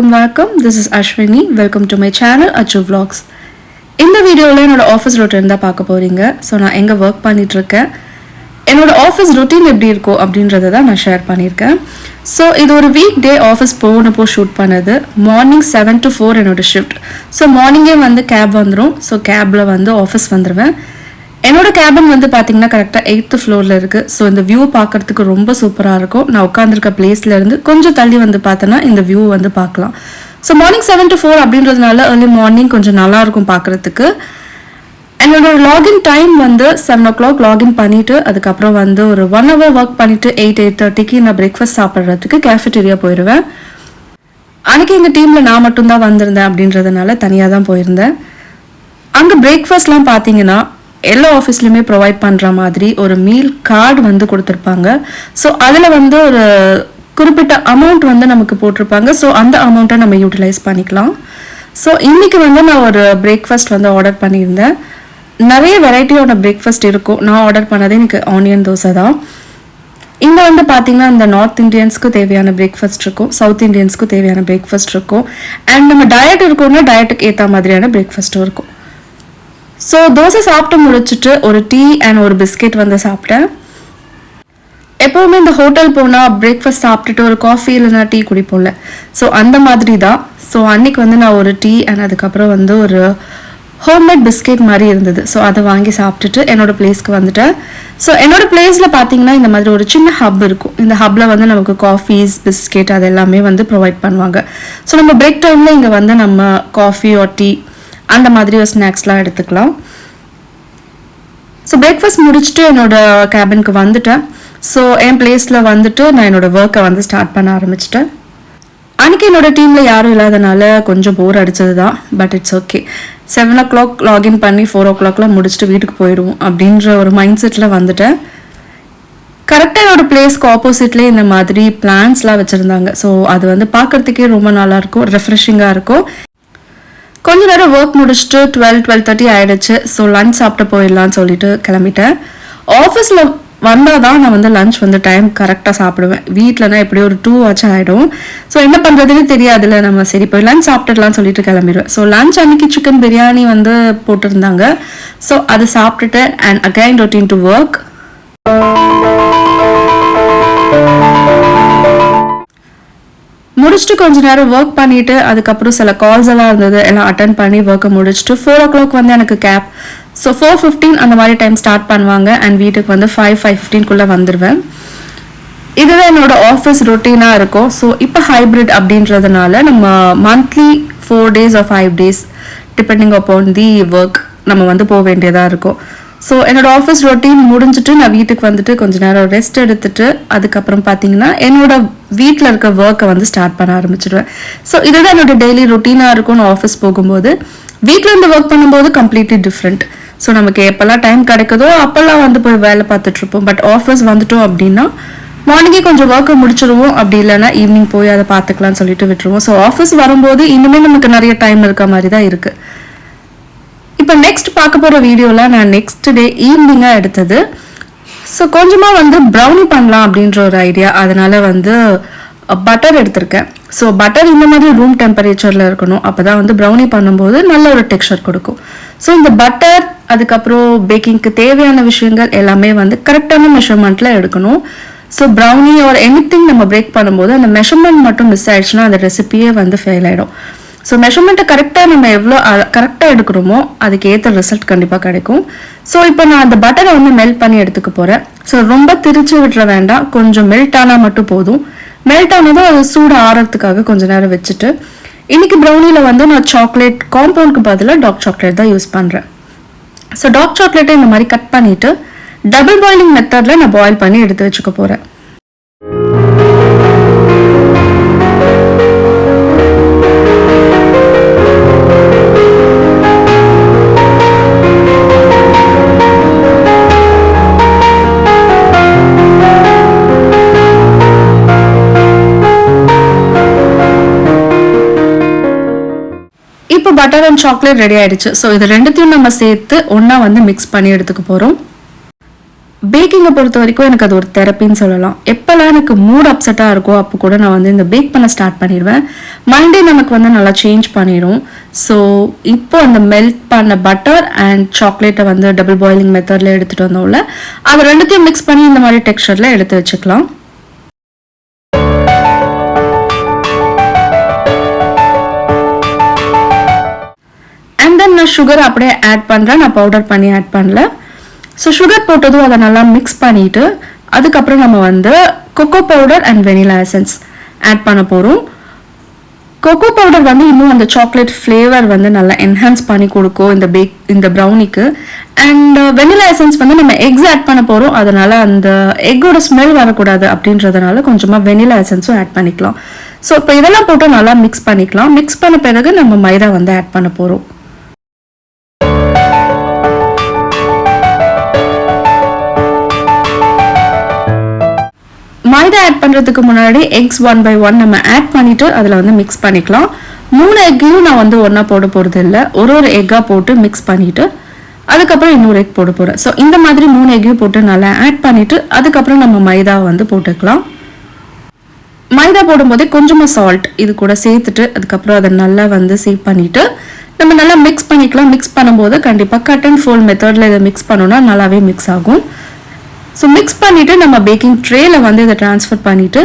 வணக்கம். This is Ashwini. Welcome to my channel Achu Vlogs. இந்த வீடியோவில் என்னோட ஆஃபீஸ் ரொட்டீன் தான் பார்க்க போகிறீங்க. ஸோ நான் எங்கே ஒர்க் பண்ணிகிட்ருக்கேன், என்னோட ஆஃபீஸ் ரொட்டீன் எப்படி இருக்கும் அப்படின்றத தான் நான் ஷேர் பண்ணியிருக்கேன். ஸோ இது ஒரு வீக் டே ஆஃபீஸ் போனப்போ ஷூட் பண்ணது. மார்னிங் 7 to 4 என்னோட ஷிஃப்ட். ஸோ மார்னிங்கே வந்து கேப் வந்துடும். ஸோ கேபில் வந்து ஆஃபீஸ் வந்துடுவேன். என்னோட கேபின் வந்து பார்த்தீங்கன்னா கரெக்டாக 8th ஃப்ளோரில் இருக்குது. ஸோ இந்த வியூ பார்க்குறதுக்கு ரொம்ப சூப்பராக இருக்கும். நான் உட்காந்துருக்க பிளேஸ்லேருந்து கொஞ்சம் தள்ளி வந்து பார்த்தோன்னா இந்த வியூ வந்து பார்க்கலாம். ஸோ மார்னிங் 7 to 4 அப்படின்றதுனால ஏர்லி மார்னிங் கொஞ்சம் நல்லாயிருக்கும் பார்க்குறதுக்கு. என்னோட லாகின் டைம் வந்து 7 o'clock லாகின் பண்ணிவிட்டு அதுக்கப்புறம் வந்து ஒரு 1 hour ஒர்க் பண்ணிவிட்டு 8-8:30 நான் பிரேக்ஃபாஸ்ட் சாப்பிட்றதுக்கு கேஃபெட்டீரியா போயிடுவேன். அன்றைக்கி எங்கள் டீமில் நான் மட்டும்தான் வந்திருந்தேன் அப்படின்றதுனால தனியாக தான் போயிருந்தேன். அங்கே பிரேக்ஃபாஸ்ட்லாம் பார்த்தீங்கன்னா எல்லா ஆஃபீஸ்லையுமே ப்ரொவைட் பண்ணுற மாதிரி ஒரு மீல் கார்டு வந்து கொடுத்துருப்பாங்க. ஸோ அதில் வந்து ஒரு குறிப்பிட்ட அமௌண்ட் வந்து நமக்கு போட்டிருப்பாங்க. ஸோ அந்த அமௌண்ட்டை நம்ம யூட்டிலைஸ் பண்ணிக்கலாம். ஸோ இன்றைக்கி வந்து நான் ஒரு பிரேக்ஃபாஸ்ட் வந்து ஆர்டர் பண்ணியிருந்தேன். நிறைய வெரைட்டியோட பிரேக்ஃபாஸ்ட் இருக்கும். நான் ஆர்டர் பண்ணதே எனக்கு ஆனியன் தோசை தான். இங்கே வந்து பார்த்திங்கன்னா இந்த நார்த் இண்டியன்ஸ்க்கு தேவையான பிரேக்ஃபாஸ்ட் இருக்கும், சவுத் இண்டியன்ஸ்க்கு தேவையான பிரேக்ஃபாஸ்ட் இருக்கும், அண்ட் நம்ம டயட் இருக்கோம்னா டயட்டுக்கு ஏற்ற மாதிரியான பிரேக்ஃபாஸ்ட்டும் இருக்கும். ஸோ தோசை சாப்பிட்டு முடிச்சுட்டு ஒரு டீ அண்ட் ஒரு பிஸ்கெட் வந்து சாப்பிட்டேன். எப்போவுமே இந்த ஹோட்டல் போனால் பிரேக்ஃபாஸ்ட் சாப்பிட்டுட்டு ஒரு காஃபி இல்லைனா டீ குடிப்போம்ல, ஸோ அந்த மாதிரி தான். ஸோ அன்றைக்கி வந்து நான் ஒரு டீ அண்ட் அதுக்கப்புறம் வந்து ஒரு ஹோம்மேட் பிஸ்கெட் மாதிரி இருந்தது. ஸோ அதை வாங்கி சாப்பிட்டுட்டு என்னோடய பிளேஸ்க்கு வந்துட்டேன். ஸோ என்னோடய பிளேஸில் பார்த்தீங்கன்னா இந்த மாதிரி ஒரு சின்ன ஹப் இருக்கும். இந்த ஹப்பில் வந்து நமக்கு காஃபீஸ், பிஸ்கெட் அது எல்லாமே வந்து ப்ரொவைட் பண்ணுவாங்க. ஸோ நம்ம பிரேக் டைமில் இங்கே வந்து நம்ம காஃபி ஆர் டீ அந்த மாதிரி ஒரு ஸ்நாக்ஸ்லாம் எடுத்துக்கலாம். ஸோ பிரேக்ஃபாஸ்ட் முடிச்சுட்டு என்னோடய கேபினுக்கு வந்துட்டேன். ஸோ என் பிளேஸில் வந்துட்டு நான் என்னோடய ஒர்க்கை வந்து ஸ்டார்ட் பண்ண ஆரம்பிச்சிட்டேன். அன்றைக்கி என்னோடய டீமில் யாரும் இல்லாதனால கொஞ்சம் போர் அடித்தது தான். But it's okay. 7 o'clock login பண்ணி 4 o'clockலாம் முடிச்சுட்டு வீட்டுக்கு போயிடுவோம் அப்படின்ற ஒரு மைண்ட் செட்டில் வந்துட்டேன். கரெக்டாக என்னோடய பிளேஸ்க்கு ஆப்போசிட்லேயே இந்த மாதிரி பிளான்ஸ்லாம் வச்சுருந்தாங்க. ஸோ அது வந்து பார்க்குறதுக்கே ரொம்ப நல்லாயிருக்கும், ரெஃப்ரெஷிங்காக இருக்கும். கொஞ்ச நேரம் ஒர்க் முடிச்சுட்டு 12-12:30 ஆகிடுச்சு. ஸோ லஞ்ச் சாப்பிட்டு போயிடலான்னு சொல்லிட்டு கிளம்பிட்டேன். ஆஃபீஸில் வந்தால் தான் நான் வந்து லஞ்ச் வந்து டைம் கரெக்டாக சாப்பிடுவேன். வீட்டிலனா எப்படியும் ஒரு 2 ஆச்சும் ஆகிடும். ஸோ என்ன பண்ணுறதுன்னு தெரியாதுல்ல, நம்ம சரி போய் லஞ்ச் சாப்பிட்டுடலான்னு சொல்லிட்டு கிளம்பிடுவேன். ஸோ லஞ்ச் அன்றைக்கி சிக்கன் பிரியாணி வந்து போட்டிருந்தாங்க. ஸோ அது சாப்பிட்டுட்டு and again routine to work. முடிச்சுட்டு கொஞ்ச நேரம் ஒர்க் பண்ணிவிட்டு அதுக்கப்புறம் சில கால்ஸ் எல்லாம் இருந்தது, எல்லாம் அட்டன் பண்ணி ஒர்க்கை முடிச்சுட்டு 4 o'clock வந்து எனக்கு கேப். ஸோ 4:15 அந்த மாதிரி டைம் ஸ்டார்ட் பண்ணுவாங்க அண்ட் வீட்டுக்கு வந்து 5-5:15 வந்துடுவேன். இதுதான் என்னோட ஆஃபீஸ் ரொட்டீனாக இருக்கும். ஸோ இப்போ ஹைப்ரிட் அப்படின்றதுனால நம்ம monthly 4 days or 5 days depending upon the work நம்ம வந்து போக வேண்டியதாக இருக்கும். ஸோ என்னோடய ஆஃபீஸ் ரொட்டீன் முடிஞ்சுட்டு நான் வீட்டுக்கு வந்துட்டு கொஞ்ச நேரம் ரெஸ்ட் எடுத்துட்டு அதுக்கப்புறம் பார்த்தீங்கன்னா என்னோட வீட்டில் இருக்க ஒர்க்கை வந்து ஸ்டார்ட் பண்ண ஆரம்பிச்சிடுவேன். ஸோ இதுதான் என்னோட டெய்லி ரொட்டீனாக இருக்கும். நான் ஆஃபீஸ் போகும்போது வீட்டில் இருந்து ஒர்க் பண்ணும்போது கம்ப்ளீட்லி டிஃப்ரெண்ட். ஸோ நமக்கு எப்போல்லாம் டைம் கிடைக்குதோ அப்போல்லாம் வந்து போய் வேலை பார்த்துட்ருப்போம். பட் ஆஃபீஸ் வந்துட்டோம் அப்படின்னா மார்னிங்கே கொஞ்சம் ஒர்க்கை முடிச்சிடுவோம், அப்படி இல்லைன்னா ஈவினிங் போய் அதை பார்த்துக்கலாம்னு சொல்லிட்டு விட்டுருவோம். ஸோ ஆஃபீஸ் வரும்போது இன்னுமே நமக்கு நிறைய டைம் இருக்க மாதிரி தான் இருக்குது. இப்போ நெக்ஸ்ட் பார்க்க போகிற வீடியோவில் நான் நெக்ஸ்ட் டே ஈவினிங்காக எடுத்தது. ஸோ கொஞ்சமாக வந்து ப்ரௌனி பண்ணலாம் அப்படின்ற ஒரு ஐடியா, அதனால் வந்து பட்டர் எடுத்திருக்கேன். ஸோ பட்டர் இந்த மாதிரி ரூம் டெம்பரேச்சரில் இருக்கணும், அப்போ தான் வந்து ப்ரௌனி பண்ணும்போது நல்ல ஒரு டெக்ஸ்சர் கொடுக்கும். ஸோ இந்த பட்டர் அதுக்கப்புறம் பேக்கிங்க்கு தேவையான விஷயங்கள் எல்லாமே வந்து கரெக்டான மெஷர்மெண்ட்டில் எடுக்கணும். ஸோ ப்ரௌனி ஒரு எனிதிங் நம்ம பிரேக் பண்ணும்போது அந்த மெஷர்மெண்ட் மட்டும் மிஸ் ஆயிடுச்சுன்னா அந்த ரெசிபியே வந்து ஃபெயில் ஆகிடும். ஸோ மெஷர்மெண்ட்டை கரெக்டாக நம்ம எவ்வளோ கரெக்டாக எடுக்கிறோமோ அதுக்கு ஏற்ற ரிசல்ட் கண்டிப்பாக கிடைக்கும். ஸோ இப்போ நான் அந்த பட்டரை வந்து மெல்ட் பண்ணி எடுத்துக்க போகிறேன். ஸோ ரொம்ப திரிச்சு விட்டுற வேண்டாம், கொஞ்சம் மெல்ட் ஆனால் மட்டும் போதும். மெல்ட் ஆனதும் அது சூடு ஆறதுக்காக கொஞ்சம் நேரம் வச்சுட்டு இன்றைக்கி ப்ரௌனியில் வந்து நான் சாக்லேட் காம்பவுண்டுக்கு பதிலாக டார்க் சாக்லேட் தான் யூஸ் பண்ணுறேன். ஸோ டார்க் சாக்லேட்டை இந்த மாதிரி கட் பண்ணிவிட்டு டபுள் பாயிலிங் மெத்தடில் நான் பாயில் பண்ணி எடுத்து வச்சுக்க போகிறேன். இப்போ பட்டர் அண்ட் சாக்லேட் ரெடி ஆயிடுச்சு. ஸோ இது ரெண்டுத்தையும் நம்ம சேர்த்து ஒன்றா வந்து மிக்ஸ் பண்ணி எடுத்துக்க போகிறோம். பேக்கிங்கை பொறுத்த வரைக்கும் எனக்கு அது ஒரு தெரப்பின்னு சொல்லலாம். எப்போல்லாம் எனக்கு மூட் அப்செட்டாக இருக்கோ அப்போ கூட நான் வந்து இந்த பேக் பண்ண ஸ்டார்ட் பண்ணிடுவேன். மைண்டே நமக்கு வந்து நல்லா சேஞ்ச் பண்ணிடும். ஸோ இப்போ அந்த மெல்ட் பண்ண பட்டர் அண்ட் சாக்லேட்டை வந்து டபுள் பாயிலிங் மெத்தடில் எடுத்துகிட்டு வந்தோம்ல, அது ரெண்டுத்தையும் மிக்ஸ் பண்ணி இந்த மாதிரி டெக்ஸ்சரில் எடுத்து வச்சுக்கலாம். அண்ட் தென் நான் சுகர் அப்படியே ஆட் பண்ணுறேன். நான் பவுடர் பண்ணி ஆட் பண்ணல. ஸோ சுகர் போட்டதும் அதை நல்லா மிக்ஸ் பண்ணிவிட்டு அதுக்கப்புறம் நம்ம வந்து cocoa powder and vanilla essence add பண்ண போகிறோம். கொக்கோ பவுடர் வந்து இன்னும் அந்த சாக்லேட் ஃப்ளேவர் வந்து நல்லா என்ஹான்ஸ் பண்ணி கொடுக்கும் இந்த ப்ரௌனிக்கு. அண்ட் வெனிலா எசன்ஸ் வந்து நம்ம எக்ஸ் ஆட் பண்ண போகிறோம், அதனால அந்த எக்கோட ஸ்மெல் வரக்கூடாது அப்படின்றதுனால கொஞ்சமாக வெனிலா எசன்ஸும் ஆட் பண்ணிக்கலாம். ஸோ இப்போ இதெல்லாம் போட்டு நல்லா மிக்ஸ் பண்ணிக்கலாம். மிக்ஸ் பண்ண பிறகு நம்ம மைதா வந்து ஆட் பண்ண போகிறோம். மைதா ஆட் பண்ணுறதுக்கு முன்னாடி எக்ஸ் 1/1 நம்ம ஆட் பண்ணிவிட்டு அதில் வந்து மிக்ஸ் பண்ணிக்கலாம். 3 எக்கையும் நான் வந்து ஒன்றா போட போகிறது இல்லை, ஒரு எக்காக போட்டு மிக்ஸ் பண்ணிவிட்டு அதுக்கப்புறம் இன்னொரு எக் போட போகிறேன். ஸோ இந்த மாதிரி 3 எக்கையும் போட்டு நல்லா ஆட் பண்ணிவிட்டு அதுக்கப்புறம் நம்ம மைதா வந்து போட்டுக்கலாம். மைதா போடும்போதே கொஞ்சமாக சால்ட் இது கூட சேர்த்துட்டு அதுக்கப்புறம் அதை நல்லா வந்து சேவ் பண்ணிவிட்டு நம்ம நல்லா மிக்ஸ் பண்ணிக்கலாம். மிக்ஸ் பண்ணும்போது கண்டிப்பாக கட் அண்ட் ஃபோல்ட் மெத்தடில் இதை மிக்ஸ் பண்ணோன்னா நல்லாவே மிக்ஸ் ஆகும். ஸோ மிக்ஸ் பண்ணிவிட்டு நம்ம பேக்கிங் ட்ரேல வந்து இதை ட்ரான்ஸ்ஃபர் பண்ணிவிட்டு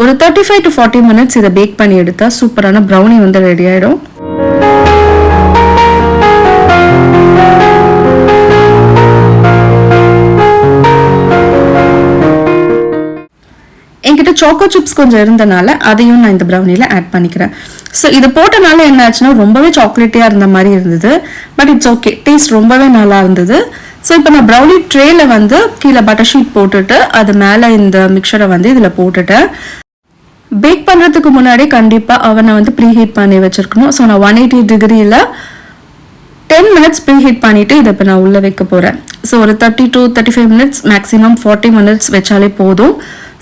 ஒரு 35 to 40 minutes இதை பேக் பண்ணி எடுத்தால் சூப்பரான ப்ரௌனி வந்து ரெடி ஆகிடும். என்கிட்ட சாக்கோ சிப்ஸ் கொஞ்சம் இருந்தனால அதையும் நான் இந்த ப்ரௌனியில் ஆட் பண்ணிக்கிறேன். ஸோ இதை போட்டனால என்ன ஆச்சுன்னா ரொம்பவே சாக்லேட்டியாக இருந்த மாதிரி இருந்தது. பட் இட்ஸ் ஓகே, டேஸ்ட் ரொம்பவே நல்லா இருந்தது. ஸோ இப்போ நான் ப்ரௌனி ட்ரேல வந்து கீழே பட்டர் ஷீட் போட்டுட்டு அது மேலே இந்த மிக்சரை வந்து இதில் போட்டுட்டேன். பேக் பண்ணுறதுக்கு முன்னாடி கண்டிப்பாக அவனை வந்து ப்ரீஹீட் பண்ணி வச்சுருக்கணும். ஸோ நான் 180 degreeல 10 minutes ப்ரீஹீட் பண்ணிவிட்டு இதை இப்போ நான் உள்ளே வைக்க போகிறேன். ஸோ ஒரு 30 to 35 minutes மேக்ஸிமம் 40 minutes வச்சாலே போதும்.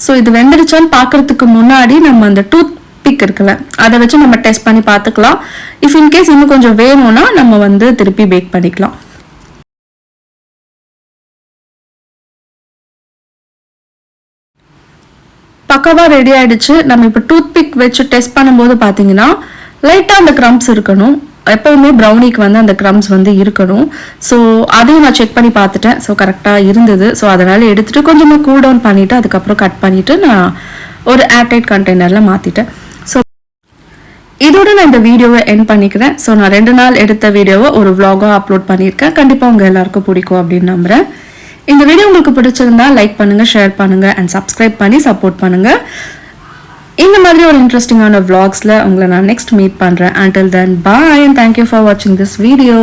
ஸோ இது வெந்துடுச்சான்னு பார்க்குறதுக்கு முன்னாடி நம்ம அந்த டூத் பிக் இருக்குல்ல அதை வச்சு நம்ம டெஸ்ட் பண்ணி பார்த்துக்கலாம். இஃப் இன்கேஸ் இன்னும் கொஞ்சம் வேணும்னா நம்ம வந்து திருப்பி பேக் பண்ணிக்கலாம். பக்காவாக ரெடி ஆகிடுச்சு. நம்ம இப்போ டூத் பிக் வச்சு டெஸ்ட் பண்ணும்போது பார்த்தீங்கன்னா லைட்டாக அந்த க்ரம்ஸ் இருக்கணும். எப்போவுமே ப்ரௌனிக்கு வந்து அந்த க்ரம்ஸ் வந்து இருக்கணும். ஸோ அதையும் நான் செக் பண்ணி பார்த்துட்டேன். ஸோ கரெக்டாக இருந்தது. ஸோ அதனால் எடுத்துகிட்டு கொஞ்சமாக கூல் டவுன் பண்ணிவிட்டு அதுக்கப்புறம் கட் பண்ணிவிட்டு நான் ஒரு ஏர்டைட் கண்டெய்னரில் மாற்றிட்டேன். ஸோ இதோட நான் இந்த வீடியோவை எண்ட் பண்ணிக்கிறேன். ஸோ நான் 2 நாள் எடுத்த வீடியோவை ஒரு vlog-ஆ அப்லோட் பண்ணியிருக்கேன். கண்டிப்பாக உங்கள் எல்லாருக்கும் பிடிக்கும் அப்படின்னு நம்புகிறேன். இந்த வீடியோ உங்களுக்கு பிடிச்சிருந்தா லைக் பண்ணுங்க, ஷேர் பண்ணுங்க அண்ட் சப்ஸ்கிரைப் பண்ணி சப்போர்ட் பண்ணுங்க. இந்த மாதிரி ஒரு இன்ட்ரெஸ்டிங்கான vlogsல உங்களை நான் நெக்ஸ்ட் மீட் பண்றேன். Until then, bye and thank you for watching this video.